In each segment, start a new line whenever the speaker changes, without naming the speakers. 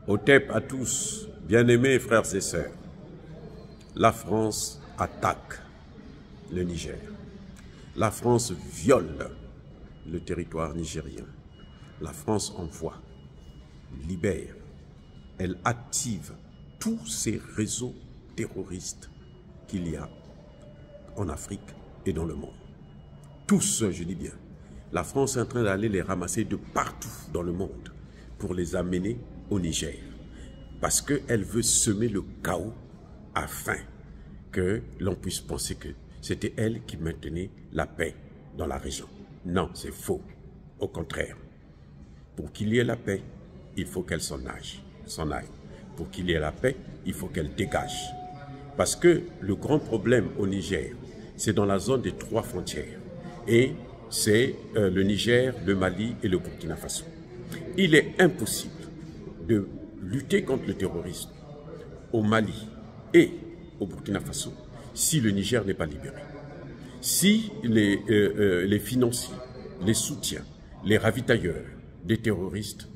Otep à tous, bien-aimés frères et sœurs, la France attaque le Niger. La France viole le territoire nigérien. La France envoie, libère, elle active tous ces réseaux terroristes qu'il y a en Afrique et dans le monde. Tous, je dis bien. La France est en train d'aller les ramasser de partout dans le monde pour les amener au Niger. Parce qu'elle veut semer le chaos afin que l'on puisse penser que c'était elle qui maintenait la paix dans la région. Non, c'est faux. Au contraire, pour qu'il y ait la paix, il faut qu'elle s'en aille. Pour qu'il y ait la paix, il faut qu'elle dégage. Parce que le grand problème au Niger, c'est dans la zone des 3 frontières. Et c'est le Niger, le Mali et le Burkina Faso. Il est impossible de lutter contre le terrorisme au Mali et au Burkina Faso si le Niger n'est pas libéré. Si les financiers, les soutiens, les ravitailleurs des terroristes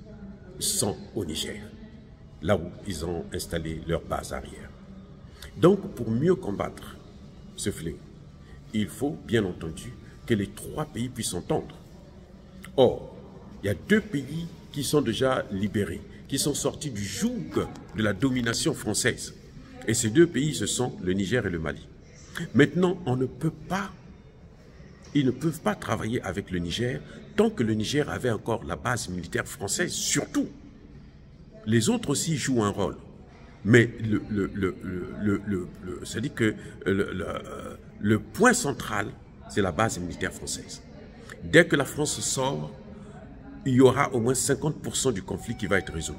sont au Niger, là où ils ont installé leur base arrière. Donc, pour mieux combattre ce fléau, il faut bien entendu que les 3 pays puissent s'entendre. Or, il y a 2 pays qui sont déjà libérés, qui sont sortis du joug de la domination française. Et ces 2 pays, ce sont le Niger et le Mali. Maintenant, ils ne peuvent pas travailler avec le Niger tant que le Niger avait encore la base militaire française, surtout. Les autres aussi jouent un rôle. Mais c'est-à-dire que le point central, c'est la base militaire française. Dès que la France sort, il y aura au moins 50% du conflit qui va être résolu.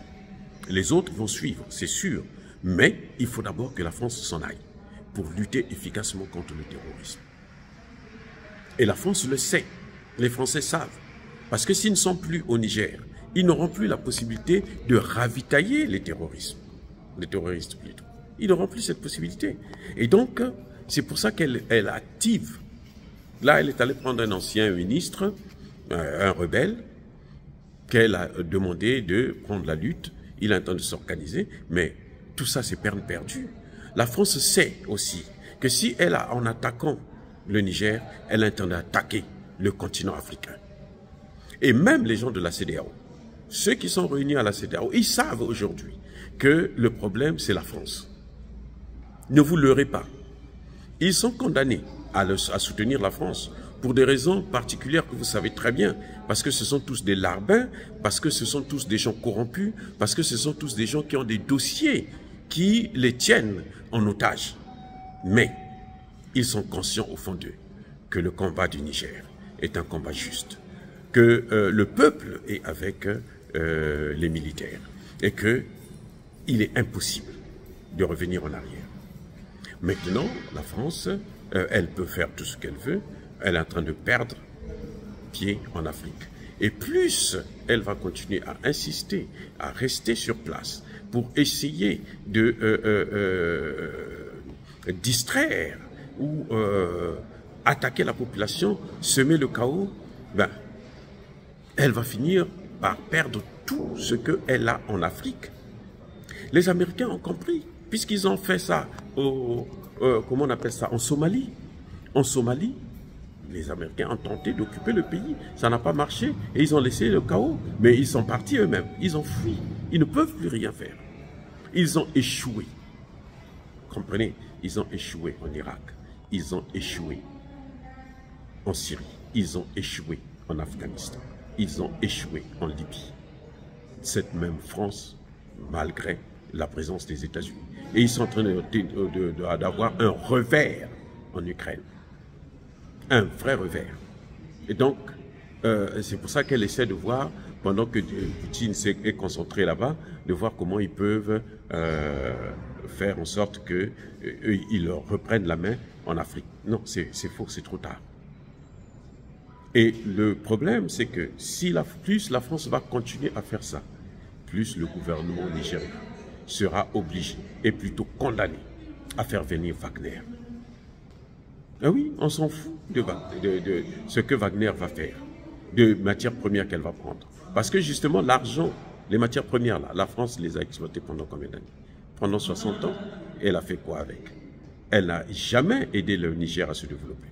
Les autres vont suivre, c'est sûr. Mais il faut d'abord que la France s'en aille pour lutter efficacement contre le terrorisme. Et la France le sait. Les Français savent. Parce que s'ils ne sont plus au Niger, ils n'auront plus la possibilité de ravitailler les terroristes plutôt. Ils n'auront plus cette possibilité. Et donc, c'est pour ça qu'elle active. Là, elle est allée prendre un ancien ministre, un rebelle, qu'elle a demandé de prendre la lutte. Il a intenté de s'organiser, mais tout ça, c'est peine perdue. La France sait aussi que si elle a, en attaquant le Niger, elle intente d'attaquer le continent africain. Et même les gens de la CEDEAO, ceux qui sont réunis à la CEDEAO, ils savent aujourd'hui que le problème, c'est la France. Ne vous leurrez pas. Ils sont condamnés à soutenir la France pour des raisons particulières que vous savez très bien. Parce que ce sont tous des larbins, parce que ce sont tous des gens corrompus, parce que ce sont tous des gens qui ont des dossiers qui les tiennent en otage. Mais ils sont conscients au fond d'eux que le combat du Niger est un combat juste, que le peuple est avec les militaires et qu'il est impossible de revenir en arrière. Maintenant, la France, elle peut faire tout ce qu'elle veut, elle est en train de perdre pied en Afrique. Et plus elle va continuer à insister, à rester sur place pour essayer de distraire ou attaquer la population, semer le chaos, ben, elle va finir par perdre tout ce qu'elle a en Afrique. Les Américains ont compris, puisqu'ils ont fait ça comment on appelle ça, en Somalie. En Somalie, les Américains ont tenté d'occuper le pays. Ça n'a pas marché et ils ont laissé le chaos. Mais ils sont partis eux-mêmes. Ils ont fui. Ils ne peuvent plus rien faire. Ils ont échoué. Comprenez? Ils ont échoué en Irak. Ils ont échoué en Syrie. Ils ont échoué en Afghanistan. Ils ont échoué en Libye. Cette même France, malgré la présence des États-Unis. Et ils sont en train d'avoir un revers en Ukraine. Un vrai revers. Et donc, c'est pour ça qu'elle essaie de voir, pendant que Poutine est concentré là-bas, de voir comment ils peuvent faire en sorte qu'ils reprennent la main en Afrique. Non, c'est faux, c'est trop tard. Et le problème, c'est que plus la France va continuer à faire ça, plus le gouvernement nigérien sera obligé et plutôt condamné à faire venir Wagner. Ah oui, on s'en fout de ce que Wagner va faire, de matières premières qu'elle va prendre. Parce que justement, l'argent Les matières premières, là, la France les a exploitées pendant combien d'années? Pendant 60 ans. Elle a fait quoi avec? Elle n'a jamais aidé le Niger à se développer.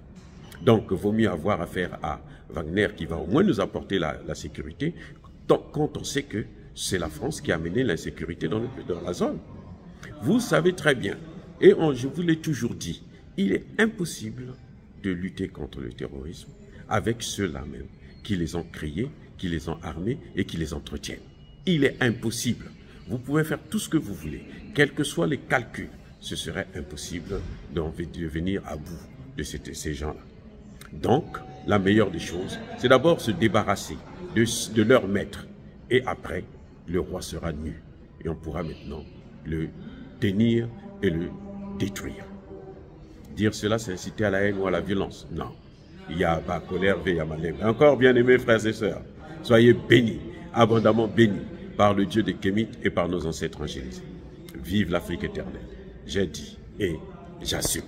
Donc, il vaut mieux avoir affaire à Wagner qui va au moins nous apporter la sécurité quand on sait que c'est la France qui a amené l'insécurité dans la zone. Vous savez très bien, et je vous l'ai toujours dit, il est impossible de lutter contre le terrorisme avec ceux-là même qui les ont créés, qui les ont armés et qui les entretiennent. Il est impossible. Vous pouvez faire tout ce que vous voulez, quels que soient les calculs, ce serait impossible de venir à bout de ces gens-là. Donc, la meilleure des choses, c'est d'abord se débarrasser de leur maître. Et après, le roi sera nu. Et on pourra maintenant le tenir et le détruire. Dire cela, c'est inciter à la haine ou à la violence. Non. Il y a pas colère, il y a malheur. Encore bien aimés frères et sœurs, soyez bénis, abondamment bénis par le Dieu des Kémites et par nos ancêtres angélisés. Vive l'Afrique éternelle. J'ai dit et j'assume.